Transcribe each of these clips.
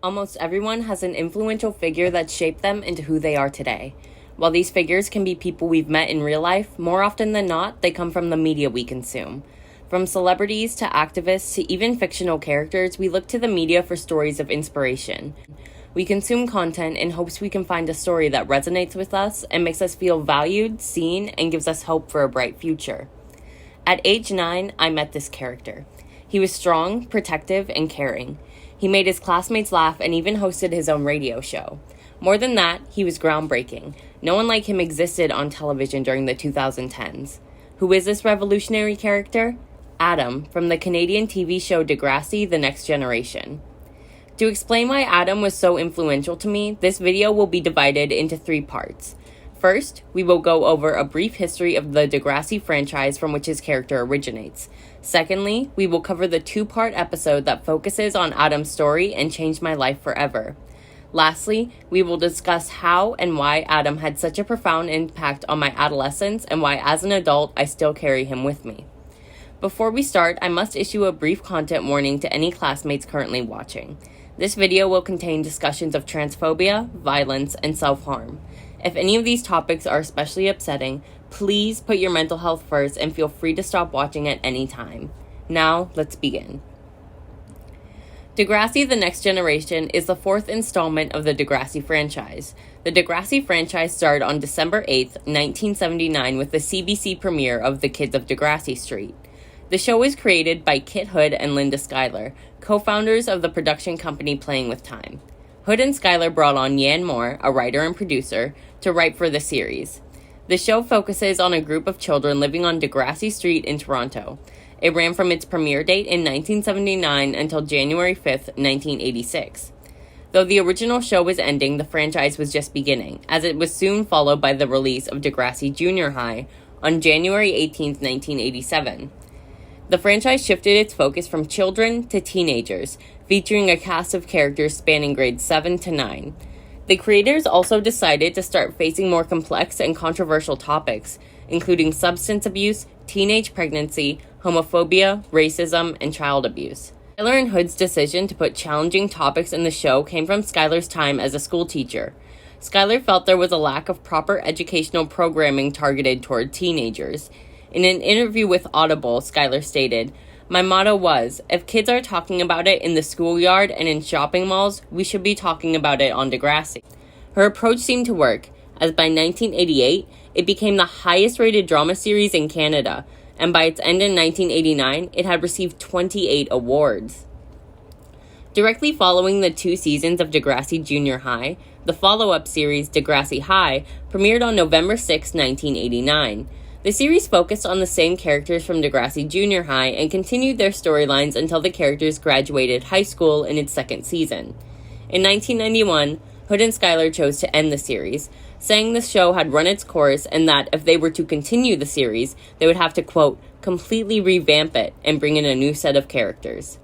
Almost everyone has an influential figure that shaped them into who they are today. While these figures can be people we've met in real life, more often than not, they come from the media we consume. From celebrities to activists to even fictional characters, we look to the media for stories of inspiration. We consume content in hopes we can find a story that resonates with us and makes us feel valued, seen, and gives us hope for a bright future. At age 9, I met this character. He was strong, protective, and caring. He made his classmates laugh and even hosted his own radio show. More than that, he was groundbreaking. No one like him existed on television during the 2010s. Who is this revolutionary character? Adam, from the Canadian TV show Degrassi: The Next Generation. To explain why Adam was so influential to me, this video will be divided into 3 parts. First, we will go over a brief history of the Degrassi franchise from which his character originates. Secondly, we will cover the 2-part episode that focuses on Adam's story and changed my life forever. Lastly, we will discuss how and why Adam had such a profound impact on my adolescence and why as an adult I still carry him with me. Before we start, I must issue a brief content warning to any classmates currently watching. This video will contain discussions of transphobia, violence, and self-harm. If any of these topics are especially upsetting, please put your mental health first and feel free to stop watching at any time. Now, let's begin. Degrassi: The Next Generation is the 4th installment of the Degrassi franchise. The Degrassi franchise started on December 8, 1979 with the CBC premiere of The Kids of Degrassi Street. The show was created by Kit Hood and Linda Schuyler, co-founders of the production company Playing with Time. Hood and Schuyler brought on Yan Moore, a writer and producer, to write for the series. The show focuses on a group of children living on Degrassi Street in Toronto. It ran from its premiere date in 1979 until January 5, 1986. Though the original show was ending, the franchise was just beginning, as it was soon followed by the release of Degrassi Junior High on January 18, 1987. The franchise shifted its focus from children to teenagers, featuring a cast of characters spanning grades 7 to 9. The creators also decided to start facing more complex and controversial topics, including substance abuse, teenage pregnancy, homophobia, racism, and child abuse. Schuyler and Hood's decision to put challenging topics in the show came from Schuyler's time as a school teacher. Schuyler felt there was a lack of proper educational programming targeted toward teenagers. In an interview with Audible, Schuyler stated, "My motto was, if kids are talking about it in the schoolyard and in shopping malls, we should be talking about it on Degrassi." Her approach seemed to work, as by 1988, it became the highest-rated drama series in Canada, and by its end in 1989, it had received 28 awards. Directly following the 2 seasons of Degrassi Junior High, the follow-up series Degrassi High premiered on November 6, 1989. The series focused on the same characters from Degrassi Junior High and continued their storylines until the characters graduated high school in its 2nd season. In 1991, Hood and Schuyler chose to end the series, saying the show had run its course and that if they were to continue the series, they would have to, quote, completely revamp it and bring in a new set of characters.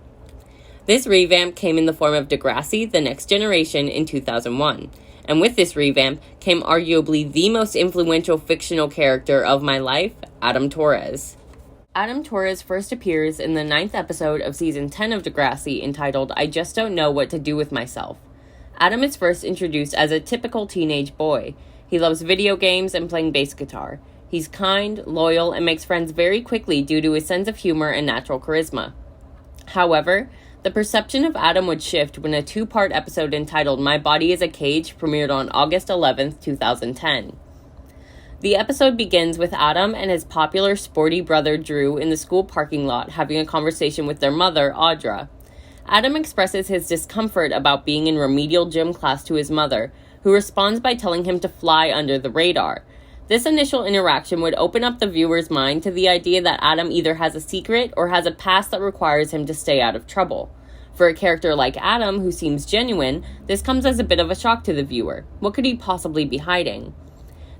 This revamp came in the form of Degrassi: The Next Generation in 2001. And with this revamp came arguably the most influential fictional character of my life, Adam Torres. Adam Torres first appears in the 9th episode of Season 10 of Degrassi entitled I Just Don't Know What to Do With Myself. Adam is first introduced as a typical teenage boy. He loves video games and playing bass guitar. He's kind, loyal, and makes friends very quickly due to his sense of humor and natural charisma. However, the perception of Adam would shift when a 2-part episode entitled My Body is a Cage premiered on August 11, 2010. The episode begins with Adam and his popular sporty brother Drew in the school parking lot having a conversation with their mother, Audra. Adam expresses his discomfort about being in remedial gym class to his mother, who responds by telling him to fly under the radar. This initial interaction would open up the viewer's mind to the idea that Adam either has a secret or has a past that requires him to stay out of trouble. For a character like Adam, who seems genuine, this comes as a bit of a shock to the viewer. What could he possibly be hiding?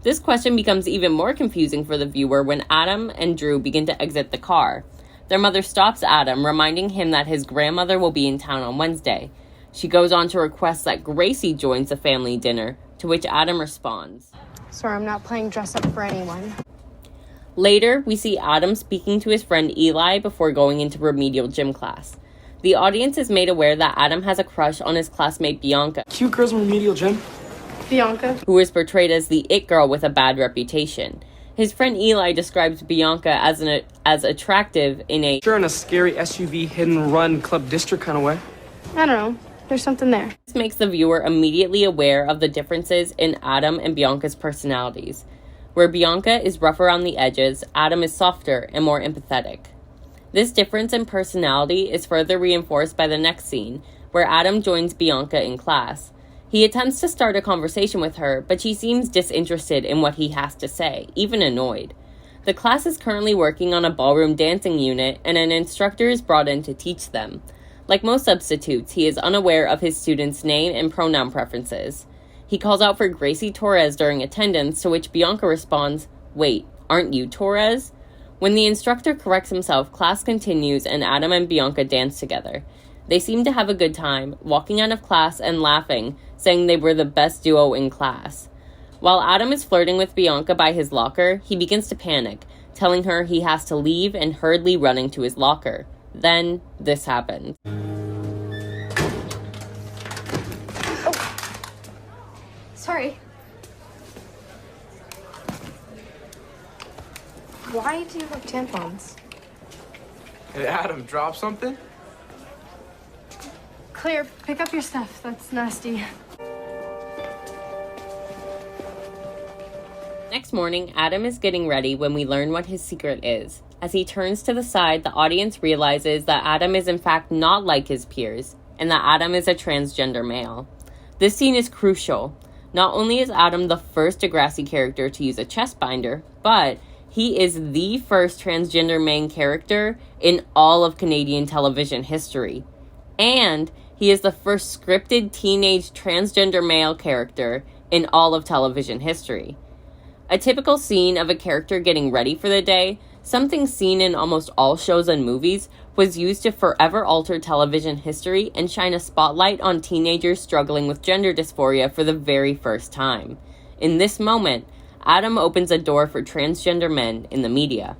This question becomes even more confusing for the viewer when Adam and Drew begin to exit the car. Their mother stops Adam, reminding him that his grandmother will be in town on Wednesday. She goes on to request that Gracie joins the family dinner, to which Adam responds, "Sorry, I'm not playing dress up for anyone." Later, we see Adam speaking to his friend Eli before going into remedial gym class. The audience is made aware that Adam has a crush on his classmate Bianca, Cute girls in remedial gym. Bianca. who is portrayed as the it girl with a bad reputation. His friend Eli describes Bianca as attractive in a Sure, in a scary SUV hidden run club district kind of way. I don't know. There's something there. This makes the viewer immediately aware of the differences in Adam and Bianca's personalities. Where Bianca is rough around the edges, Adam is softer and more empathetic. This difference in personality is further reinforced by the next scene, where Adam joins Bianca in class. He attempts to start a conversation with her, but she seems disinterested in what he has to say, even annoyed. The class is currently working on a ballroom dancing unit, and an instructor is brought in to teach them. Like most substitutes, he is unaware of his student's name and pronoun preferences. He calls out for Gracie Torres during attendance, to which Bianca responds, "Wait, aren't you Torres?" When the instructor corrects himself, class continues and Adam and Bianca dance together. They seem to have a good time, walking out of class and laughing, saying they were the best duo in class. While Adam is flirting with Bianca by his locker, he begins to panic, telling her he has to leave and hurriedly running to his locker. Then, this happens. Sorry. Why do you have tampons? Hey, Adam, drop something? Claire, pick up your stuff. That's nasty. Next morning, Adam is getting ready when we learn what his secret is. As he turns to the side, the audience realizes that Adam is in fact not like his peers, and that Adam is a transgender male. This scene is crucial. Not only is Adam the first Degrassi character to use a chest binder, but he is the first transgender main character in all of Canadian television history. And he is the first scripted teenage transgender male character in all of television history. A typical scene of a character getting ready for the day, something seen in almost all shows and movies, was used to forever alter television history and shine a spotlight on teenagers struggling with gender dysphoria for the very first time. In this moment, Adam opens a door for transgender men in the media.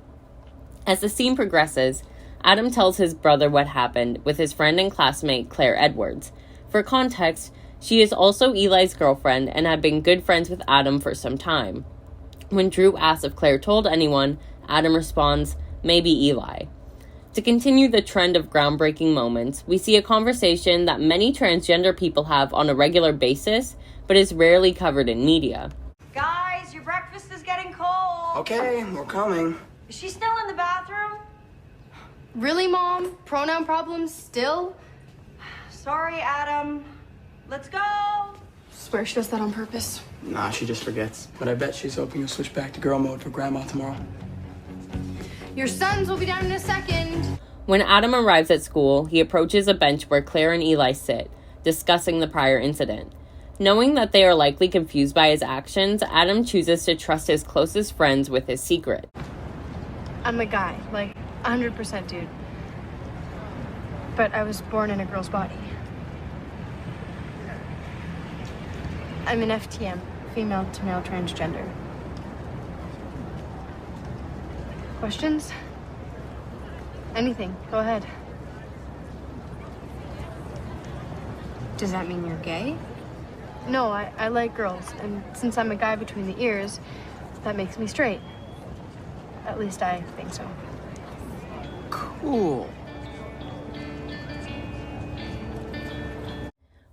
As the scene progresses, Adam tells his brother what happened with his friend and classmate Claire Edwards. For context, she is also Eli's girlfriend and had been good friends with Adam for some time. When Drew asks if Claire told anyone, Adam responds, "Maybe Eli." To continue the trend of groundbreaking moments, we see a conversation that many transgender people have on a regular basis, but is rarely covered in media. Guys, your breakfast is getting cold. Okay, we're coming. Is she still in the bathroom? Really, Mom? Pronoun problems still? Sorry, Adam. Let's go. Swear she does that on purpose. Nah, she just forgets. But I bet she's hoping you'll switch back to girl mode for grandma tomorrow. Your sons will be down in a second. When Adam arrives at school, he approaches a bench where Claire and Eli sit, discussing the prior incident. Knowing that they are likely confused by his actions, Adam chooses to trust his closest friends with his secret. I'm a guy, like 100% dude. But I was born in a girl's body. I'm an FTM, female to male transgender. Questions? Anything, go ahead. Does that mean you're gay? No, I like girls, and since I'm a guy between the ears, that makes me straight. At least I think so. Cool.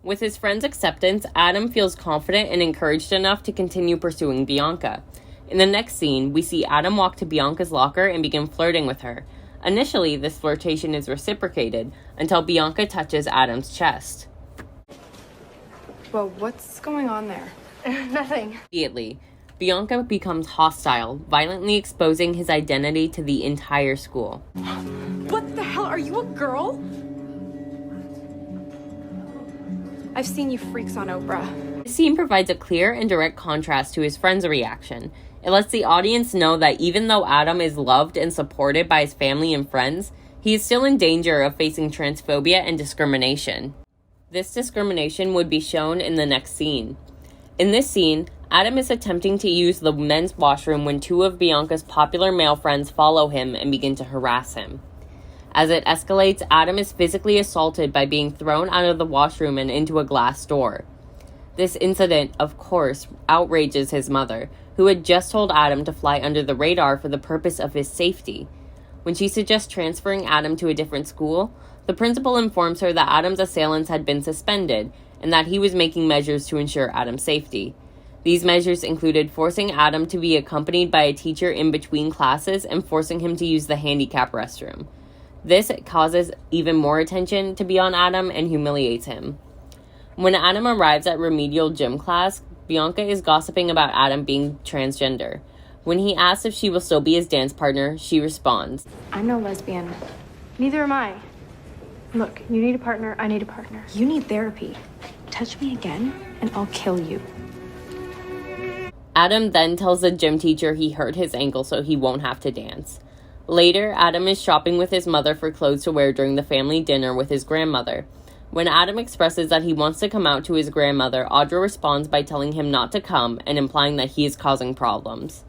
With his friend's acceptance, Adam feels confident and encouraged enough to continue pursuing Bianca. In the next scene, we see Adam walk to Bianca's locker and begin flirting with her. Initially, this flirtation is reciprocated until Bianca touches Adam's chest. Well, what's going on there? Nothing. Immediately, Bianca becomes hostile, violently exposing his identity to the entire school. What the hell? Are you a girl? I've seen you freaks on Oprah. This scene provides a clear and direct contrast to his friend's reaction. It lets the audience know that even though Adam is loved and supported by his family and friends, he is still in danger of facing transphobia and discrimination. This discrimination would be shown in the next scene. In this scene, Adam is attempting to use the men's washroom when two of Bianca's popular male friends follow him and begin to harass him. As it escalates, Adam is physically assaulted by being thrown out of the washroom and into a glass door. This incident, of course, outrages his mother, who had just told Adam to fly under the radar for the purpose of his safety. When she suggests transferring Adam to a different school, the principal informs her that Adam's assailants had been suspended and that he was making measures to ensure Adam's safety. These measures included forcing Adam to be accompanied by a teacher in between classes and forcing him to use the handicap restroom. This causes even more attention to be on Adam and humiliates him. When Adam arrives at remedial gym class, Bianca is gossiping about Adam being transgender. When he asks if she will still be his dance partner, she responds, I'm no lesbian. Neither am I. Look, you need a partner, I need a partner. You need therapy. Touch me again, and I'll kill you. Adam then tells the gym teacher he hurt his ankle so he won't have to dance. Later, Adam is shopping with his mother for clothes to wear during the family dinner with his grandmother. When Adam expresses that he wants to come out to his grandmother, Audra responds by telling him not to come and implying that he is causing problems.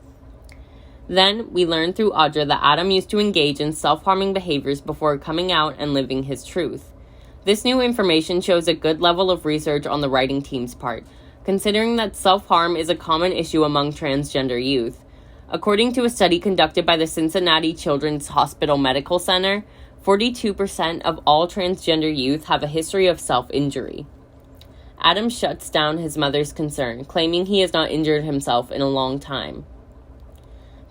Then, we learn through Audra that Adam used to engage in self-harming behaviors before coming out and living his truth. This new information shows a good level of research on the writing team's part, considering that self-harm is a common issue among transgender youth. According to a study conducted by the Cincinnati Children's Hospital Medical Center, 42% of all transgender youth have a history of self-injury. Adam shuts down his mother's concern, claiming he has not injured himself in a long time.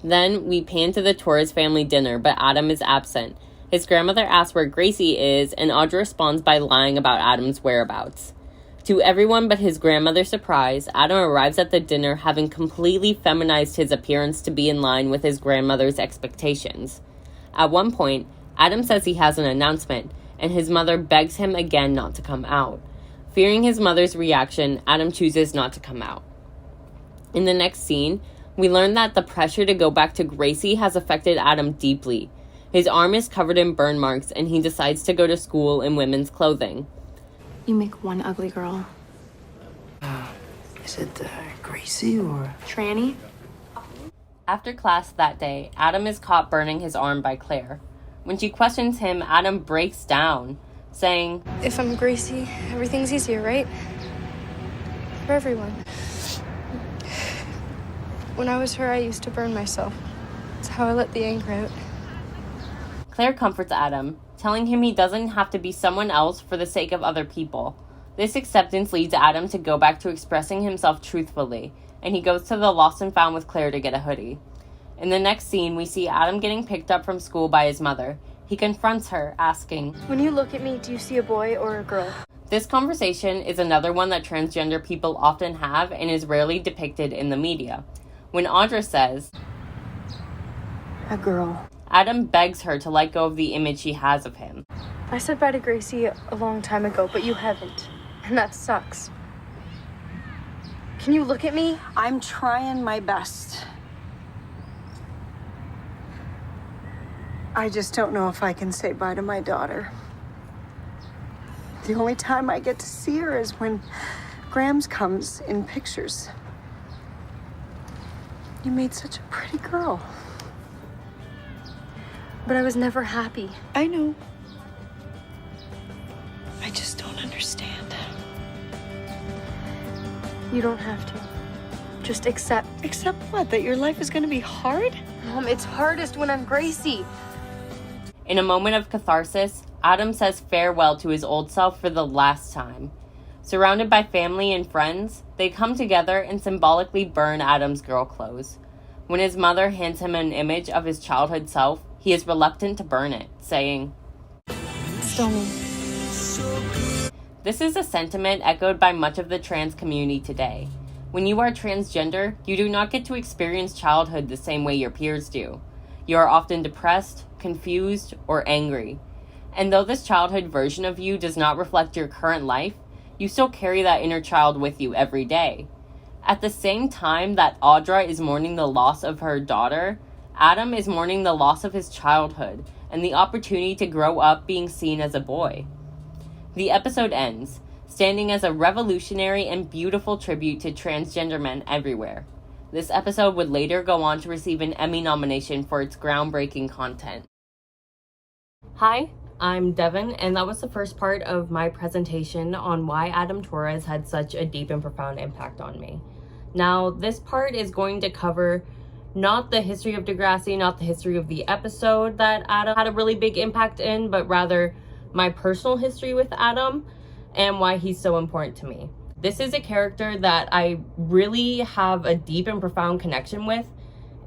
Then, we pan to the Torres family dinner, but Adam is absent. His grandmother asks where Gracie is, and Audra responds by lying about Adam's whereabouts. To everyone but his grandmother's surprise, Adam arrives at the dinner having completely feminized his appearance to be in line with his grandmother's expectations. At one point, Adam says he has an announcement, and his mother begs him again not to come out. Fearing his mother's reaction, Adam chooses not to come out. In the next scene, we learn that the pressure to go back to Gracie has affected Adam deeply. His arm is covered in burn marks, and he decides to go to school in women's clothing. You make one ugly girl. Is it Gracie or? Tranny? After class that day, Adam is caught burning his arm by Claire. When she questions him, Adam breaks down, saying, If I'm Gracie, everything's easier, right? For everyone. When I was her, I used to burn myself. It's how I let the anger out. Claire comforts Adam, telling him he doesn't have to be someone else for the sake of other people. This acceptance leads Adam to go back to expressing himself truthfully, and he goes to the Lost and Found with Claire to get a hoodie. In the next scene, we see Adam getting picked up from school by his mother. He confronts her, asking, When you look at me, do you see a boy or a girl? This conversation is another one that transgender people often have and is rarely depicted in the media. When Audra says, A girl. Adam begs her to let go of the image she has of him. I said bye to Gracie a long time ago, but you haven't. And that sucks. Can you look at me? I'm trying my best. I just don't know if I can say bye to my daughter. The only time I get to see her is when Grams comes in pictures. You made such a pretty girl. But I was never happy. I know. I just don't understand. You don't have to. Just accept. Accept what? That your life is gonna be hard? Mom, it's hardest when I'm Gracie. In a moment of catharsis, Adam says farewell to his old self for the last time. Surrounded by family and friends, they come together and symbolically burn Adam's girl clothes. When his mother hands him an image of his childhood self, he is reluctant to burn it, saying, Still me. This is a sentiment echoed by much of the trans community today. When you are transgender, you do not get to experience childhood the same way your peers do. You are often depressed, confused, or angry. And though this childhood version of you does not reflect your current life, you still carry that inner child with you every day. At the same time that Audra is mourning the loss of her daughter, Adam is mourning the loss of his childhood and the opportunity to grow up being seen as a boy. The episode ends, standing as a revolutionary and beautiful tribute to transgender men everywhere. This episode would later go on to receive an Emmy nomination for its groundbreaking content. Hi, I'm Devin, and that was the first part of my presentation on why Adam Torres had such a deep and profound impact on me. Now, this part is going to cover not the history of Degrassi, not the history of the episode that Adam had a really big impact in, but rather my personal history with Adam and why he's so important to me. This is a character that I really have a deep and profound connection with,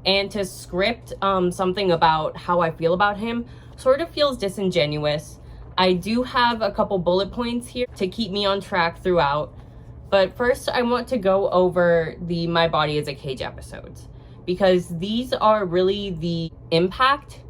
and to script something about how I feel about him sort of feels disingenuous. I do have a couple bullet points here to keep me on track throughout, but first I want to go over the My Body is a Cage episodes, because these are really the impact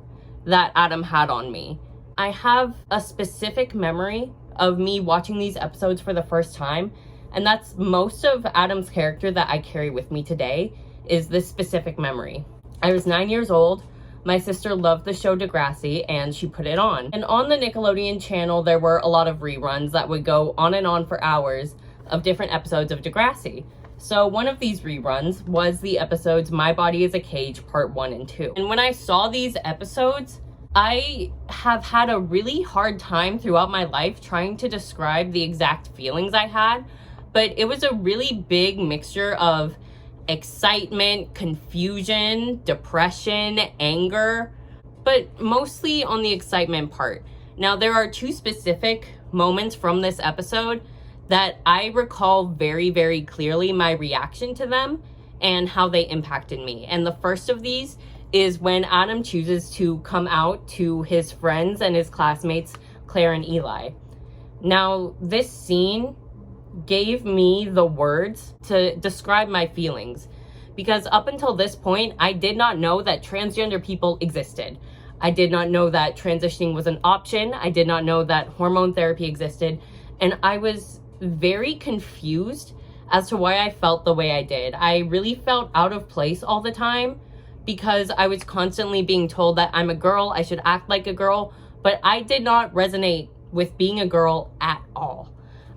that Adam had on me. I have a specific memory of me watching these episodes for the first time, and that's most of Adam's character that I carry with me today, is this specific memory. I was 9 years old. My sister loved the show Degrassi, and she put it on. And on the Nickelodeon channel, there were a lot of reruns that would go on and on for hours of different episodes of Degrassi. So one of these reruns was the episodes My Body is a Cage Part 1 and 2. And when I saw these episodes, I have had a really hard time throughout my life trying to describe the exact feelings I had, but it was a really big mixture of excitement, confusion, depression, anger, but mostly on the excitement part. Now, there are two specific moments from this episode that I recall very, very clearly my reaction to them and how they impacted me. And the first of these is when Adam chooses to come out to his friends and his classmates, Claire and Eli. Now, this scene gave me the words to describe my feelings, because up until this point, I did not know that transgender people existed. I did not know that transitioning was an option. I did not know that hormone therapy existed. And I was very confused as to why I felt the way I did. I really felt out of place all the time because I was constantly being told that I'm a girl, I should act like a girl, but I did not resonate with being a girl at all.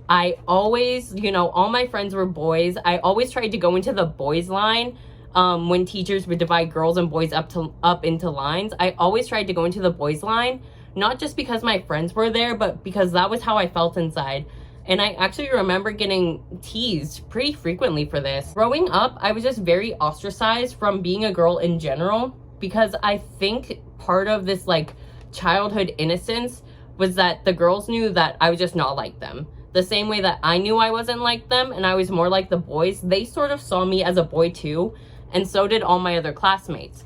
I always, all my friends were boys. I always tried to go into the boys line when teachers would divide girls and boys up into lines. I always tried to go into the boys line, not just because my friends were there, but because that was how I felt inside. And I actually remember getting teased pretty frequently for this. Growing up, I was just very ostracized from being a girl in general, because I think part of this childhood innocence was that the girls knew that I was just not like them. The same way that I knew I wasn't like them and I was more like the boys, they sort of saw me as a boy too, and so did all my other classmates.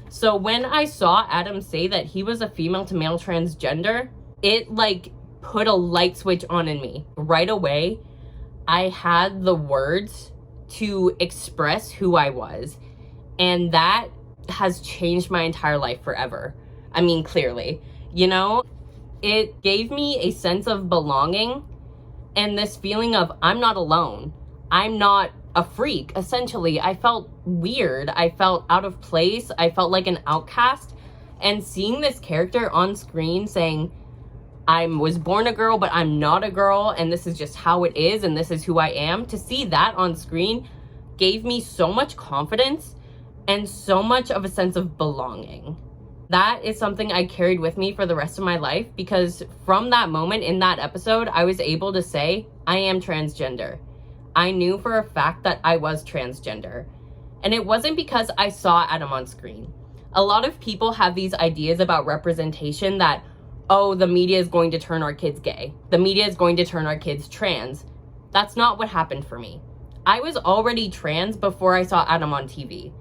So when I saw Adam say that he was a female to male transgender, it put a light switch on in me. Right away, I had the words to express who I was, and that has changed my entire life forever. I mean, clearly, it gave me a sense of belonging and this feeling of I'm not alone. I'm not a freak, essentially. I felt weird. I felt out of place. I felt like an outcast. And seeing this character on screen saying, I was born a girl, but I'm not a girl, and this is just how it is, and this is who I am, to see that on screen gave me so much confidence and so much of a sense of belonging. That is something I carried with me for the rest of my life, because from that moment in that episode, I was able to say, I am transgender. I knew for a fact that I was transgender. And it wasn't because I saw Adam on screen. A lot of people have these ideas about representation that, oh, the media is going to turn our kids gay. The media is going to turn our kids trans. That's not what happened for me. I was already trans before I saw Adam on TV.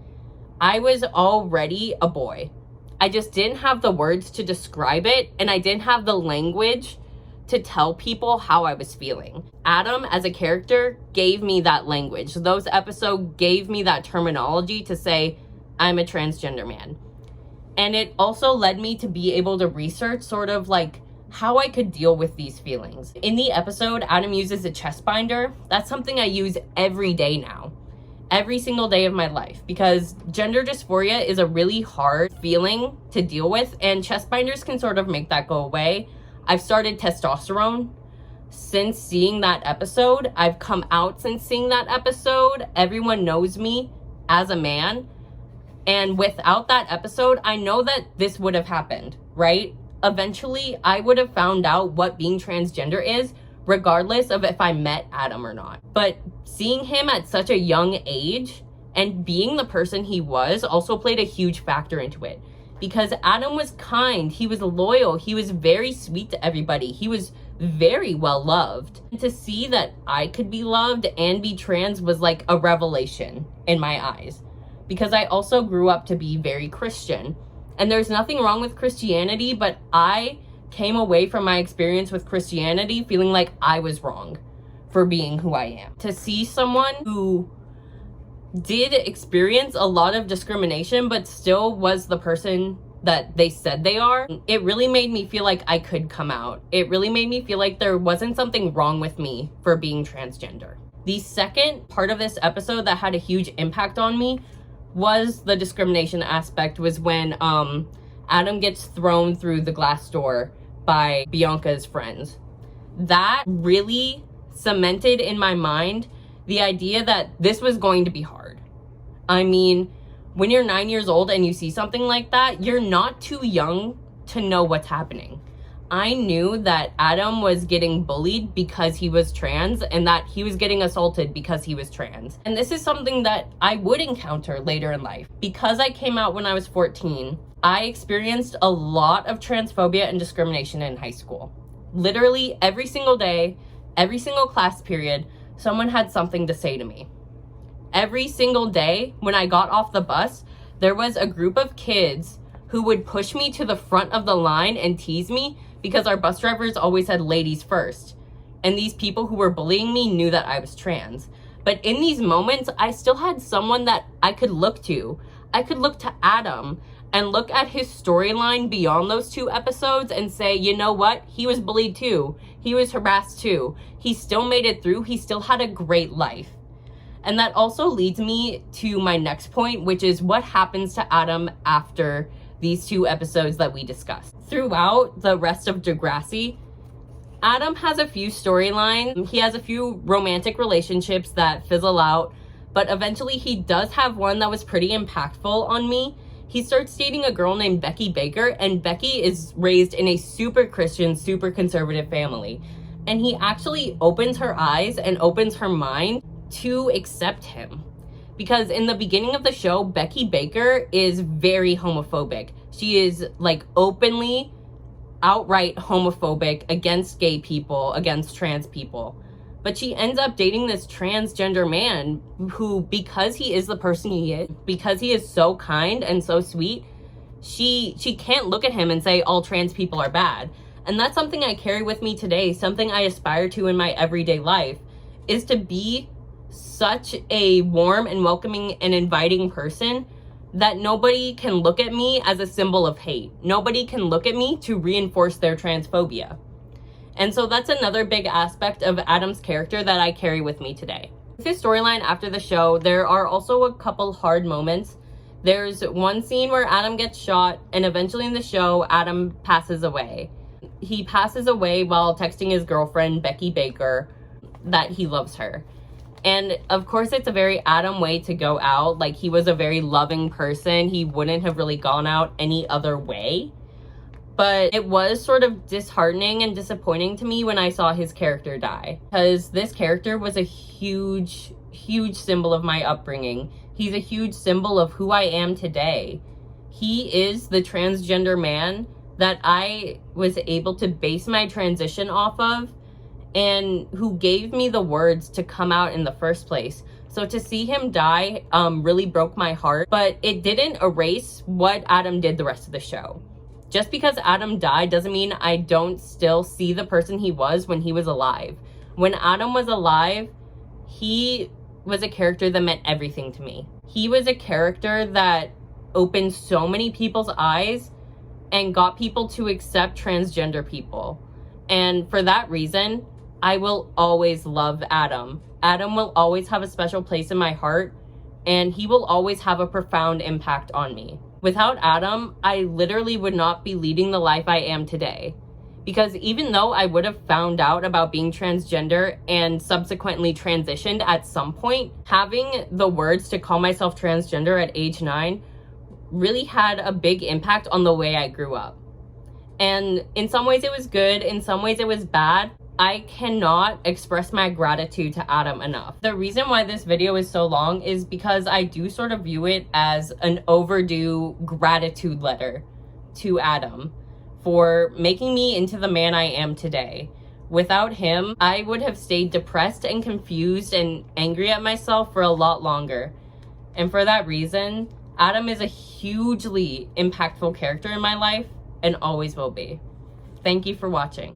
I was already a boy. I just didn't have the words to describe it, and I didn't have the language to tell people how I was feeling. Adam, as a character, gave me that language. Those episodes gave me that terminology to say, I'm a transgender man. And it also led me to be able to research sort of how I could deal with these feelings. In the episode, Adam uses a chest binder. That's something I use every day now. Every single day of my life, because gender dysphoria is a really hard feeling to deal with, and chest binders can sort of make that go away. I've started testosterone since seeing that episode. I've come out since seeing that episode. Everyone knows me as a man. And without that episode, I know that this would have happened, right? eventually I would have found out what being transgender is, regardless of if I met Adam or not. But seeing him at such a young age and being the person he was also played a huge factor into it. Because Adam was kind, he was loyal, he was very sweet to everybody, he was very well loved. And to see that I could be loved and be trans was like a revelation in my eyes. Because I also grew up to be very Christian. And there's nothing wrong with Christianity, but I came away from my experience with Christianity feeling like I was wrong for being who I am. To see someone who did experience a lot of discrimination but still was the person that they said they are, it really made me feel like I could come out. It really made me feel like there wasn't something wrong with me for being transgender. The second part of this episode that had a huge impact on me was the discrimination aspect, was when Adam gets thrown through the glass door by Bianca's friends. That really cemented in my mind the idea that this was going to be hard. I mean, when you're 9 years old and you see something like that, you're not too young to know what's happening. I knew that Adam was getting bullied because he was trans and that he was getting assaulted because he was trans. And this is something that I would encounter later in life. Because I came out when I was 14, I experienced a lot of transphobia and discrimination in high school. Literally every single day, every single class period, someone had something to say to me. Every single day when I got off the bus, there was a group of kids who would push me to the front of the line and tease me because our bus drivers always had ladies first. And these people who were bullying me knew that I was trans. But in these moments, I still had someone that I could look to. I could look to Adam and look at his storyline beyond those 2 episodes and say, you know what? He was bullied too. He was harassed too. He still made it through. He still had a great life. And that also leads me to my next point, which is what happens to Adam after these 2 episodes that we discussed. Throughout the rest of Degrassi, Adam has a few storylines. He has a few romantic relationships that fizzle out, but eventually he does have one that was pretty impactful on me. He starts dating a girl named Becky Baker, and Becky is raised in a super Christian, super conservative family. And he actually opens her eyes and opens her mind to accept him. Because in the beginning of the show, Becky Baker is very homophobic. She is like openly, outright homophobic against gay people, against trans people. But she ends up dating this transgender man who, because he is the person he is, because he is so kind and so sweet, she can't look at him and say all trans people are bad. And that's something I carry with me today, something I aspire to in my everyday life, is to be such a warm and welcoming and inviting person that nobody can look at me as a symbol of hate. Nobody can look at me to reinforce their transphobia. And so that's another big aspect of Adam's character that I carry with me today. With his storyline after the show, there are also a couple hard moments. There's one scene where Adam gets shot, and eventually in the show, Adam passes away. He passes away while texting his girlfriend, Becky Baker, that he loves her. And of course, it's a very Adam way to go out. Like, he was a very loving person. He wouldn't have really gone out any other way. But it was sort of disheartening and disappointing to me when I saw his character die. Because this character was a huge, huge symbol of my upbringing. He's a huge symbol of who I am today. He is the transgender man that I was able to base my transition off of, and who gave me the words to come out in the first place. So to see him die really broke my heart, but it didn't erase what Adam did the rest of the show. Just because Adam died doesn't mean I don't still see the person he was when he was alive. When Adam was alive, he was a character that meant everything to me. He was a character that opened so many people's eyes and got people to accept transgender people. And for that reason, I will always love Adam. Adam will always have a special place in my heart, and he will always have a profound impact on me. Without Adam, I literally would not be leading the life I am today. Because even though I would have found out about being transgender and subsequently transitioned at some point, having the words to call myself transgender at age 9 really had a big impact on the way I grew up. And in some ways it was good, in some ways it was bad. I cannot express my gratitude to Adam enough. The reason why this video is so long is because I do sort of view it as an overdue gratitude letter to Adam for making me into the man I am today. Without him, I would have stayed depressed and confused and angry at myself for a lot longer. And for that reason, Adam is a hugely impactful character in my life and always will be. Thank you for watching.